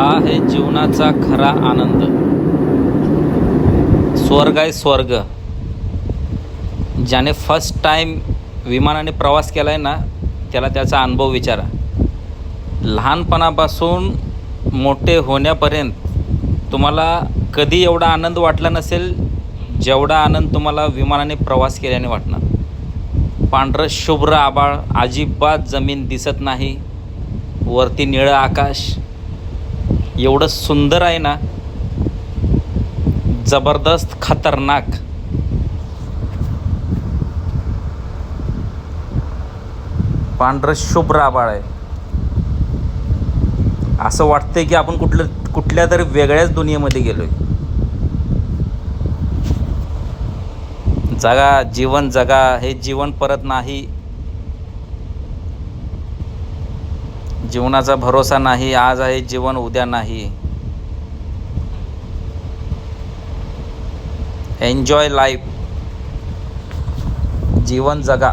हा आहे जीवनाचा खरा आनंद. स्वर्ग आहे स्वर्ग. ज्याने फर्स्ट टाईम विमानाने प्रवास केला आहे ना, त्याला त्याचा अनुभव विचारा. लहानपणापासून मोठे होण्यापर्यंत तुम्हाला कधी एवढा आनंद वाटला नसेल जेवढा आनंद तुम्हाला विमानाने प्रवास केल्याने वाटणार. पांढरं शुभ्र आभाळ, अजिबात जमीन दिसत नाही, वरती निळं आकाश, एवढं सुंदर आहे ना, जबरदस्त खतरनाक. पांढरं शुभ्र आभाळ आहे. असं वाटतंय की आपण कुठल्या तरी वेगळ्याच दुनियेमध्ये गेलोय. जगा, जीवन जगा. हे जीवन परत नाही. जीवनाचा भरोसा नाही. आज आहे जीवन, उद्या नाही. Enjoy life. जीवन जगा.